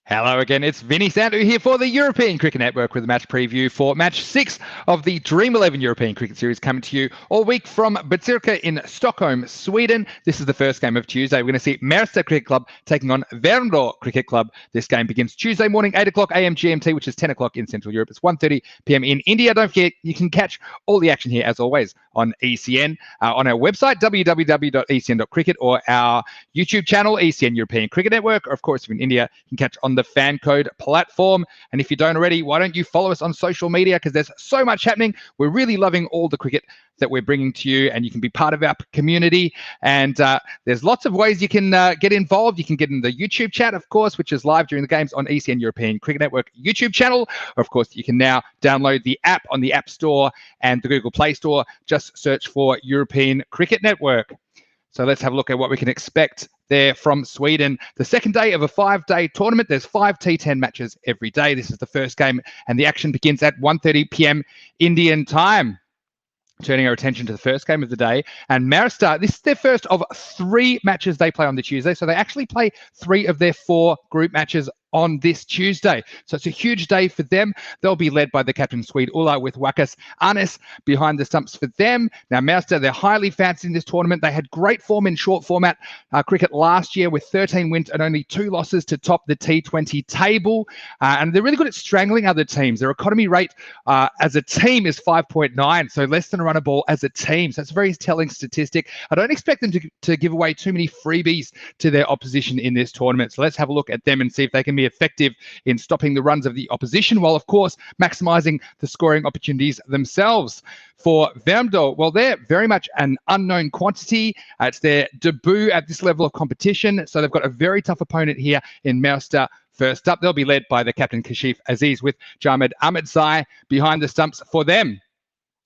Hello again, it's Vinny Sandu here for the European Cricket Network with a match preview for match 6 of the Dream11 European Cricket Series coming to you all week from Botkyrka in Stockholm, Sweden. This is the first game of Tuesday. We're going to see Märsta Cricket Club taking on Värmdö Cricket Club. This game begins Tuesday morning, 8 o'clock AM GMT, which is 10 o'clock in Central Europe. It's 1:30 PM in India. Don't forget, you can catch all the action here, as always, on ECN, on our website, www.ecn.cricket, or our YouTube channel, ECN European Cricket Network. Or, of course, if you're in India, you can catch on the Fan Code platform. And if you don't already, why don't you follow us on social media, because there's so much happening. We're really loving all the cricket that we're bringing to you, and you can be part of our community. And there's lots of ways you can get involved. You can get in the YouTube chat, of course, which is live during the games on ECN European Cricket Network YouTube channel. Or, of course, you can now download the app on the App Store and the Google Play Store. Just search for European Cricket Network. So let's have a look at what we can expect there from Sweden. The second day of a 5-day tournament. There's 5 T10 matches every day. This is the first game, and the action begins at 1:30 PM Indian time. Turning our attention to the first game of the day, and Märsta, this is their first of 3 matches they play on the Tuesday. So they actually play 3 of their 4 group matches on this Tuesday. So it's a huge day for them. They'll be led by the captain, Swede Ulla, with Wakas Anes behind the stumps for them. Now, Märsta, they're highly fancied in this tournament. They had great form in short format cricket last year with 13 wins and only 2 losses to top the T20 table. And they're really good at strangling other teams. Their economy rate as a team is 5.9, so less than a run a ball as a team. So that's a very telling statistic. I don't expect them to give away too many freebies to their opposition in this tournament. So let's have a look at them and see if they can be effective in stopping the runs of the opposition, while, of course, maximising the scoring opportunities themselves. For Värmdö, well, they're very much an unknown quantity. It's their debut at this level of competition, so they've got a very tough opponent here in Märsta. First up, they'll be led by the captain, Kashif Aziz, with Jamed Ahmedzai behind the stumps for them.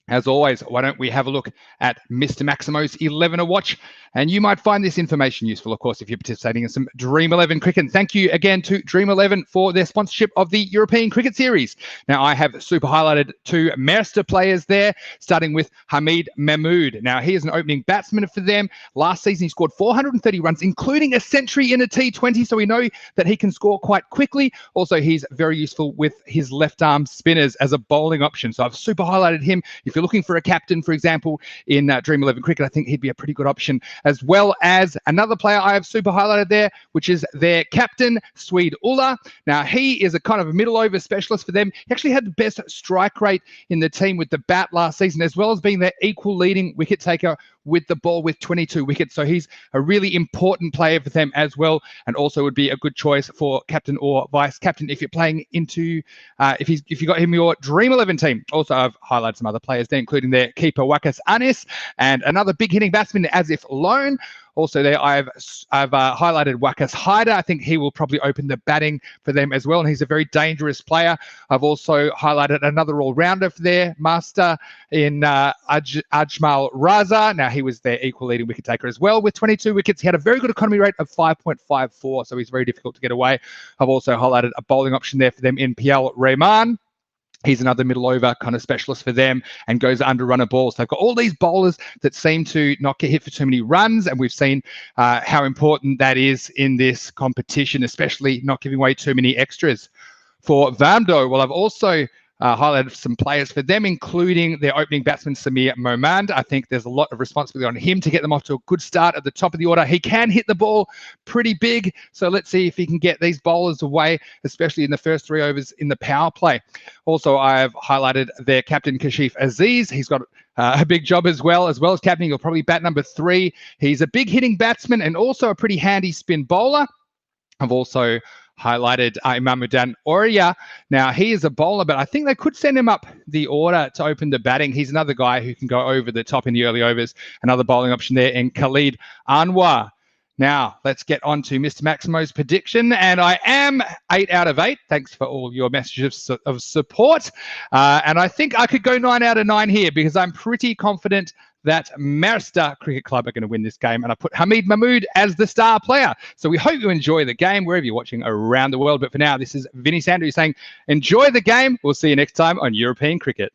As always, why don't we have a look at Mr. Maximo's 11 watch? And you might find this information useful, of course, if you're participating in some Dream11 cricket. And thank you again to Dream11 for their sponsorship of the European Cricket Series. Now, I have super highlighted 2 Märsta players there, starting with Hamid Mahmood. Now, he is an opening batsman for them. Last season, he scored 430 runs, including a century in a T20, so we know that he can score quite quickly. Also, he's very useful with his left-arm spinners as a bowling option. So I've super highlighted him. If you're looking for a captain, for example, in Dream11 cricket, I think he'd be a pretty good option, as well as another player I have super highlighted there, which is their captain, Swede Ulla. Now, he is a kind of a middle over specialist for them. He actually had the best strike rate in the team with the bat last season, as well as being their equal leading wicket taker with the ball with 22 wickets. So he's a really important player for them as well, and also would be a good choice for captain or vice captain if you're playing into, if you got him your Dream11 team. Also, I've highlighted some other players there, including their keeper, Wakas Anes, and another big hitting batsman, As If Lone. Also there, I've highlighted Wakas Haider. I think he will probably open the batting for them as well, and he's a very dangerous player. I've also highlighted another all-rounder for their master in Ajmal Raza. Now, he was their equal leading wicket taker as well with 22 wickets. He had a very good economy rate of 5.54, so he's very difficult to get away. I've also highlighted a bowling option there for them in Pial Rehman. He's another middle over kind of specialist for them and goes under run a ball. So they've got all these bowlers that seem to not get hit for too many runs, and we've seen how important that is in this competition, especially not giving away too many extras. For Värmdö, well, I've also highlighted some players for them, including their opening batsman, Samir Momand. I think there's a lot of responsibility on him to get them off to a good start at the top of the order. He can hit the ball pretty big, so let's see if he can get these bowlers away, especially in the first 3 overs in the power play. Also, I've highlighted their captain, Kashif Aziz. He's got a big job as well as captain. He'll probably bat number 3. He's a big hitting batsman and also a pretty handy spin bowler. I've also highlighted Imamuddin Oria. Now, he is a bowler, but I think they could send him up the order to open the batting. He's another guy who can go over the top in the early overs. Another bowling option there in Khalid Anwar. Now, let's get on to Mr. Maximo's prediction, and I am 8 out of 8. Thanks for all your messages of support. And I think I could go 9 out of 9 here, because I'm pretty confident that Märsta Cricket Club are going to win this game, and I put Hamid Mahmood as the star player. So we hope you enjoy the game wherever you're watching around the world. But for now, this is Vinny Sandu saying enjoy the game. We'll see you next time on European Cricket.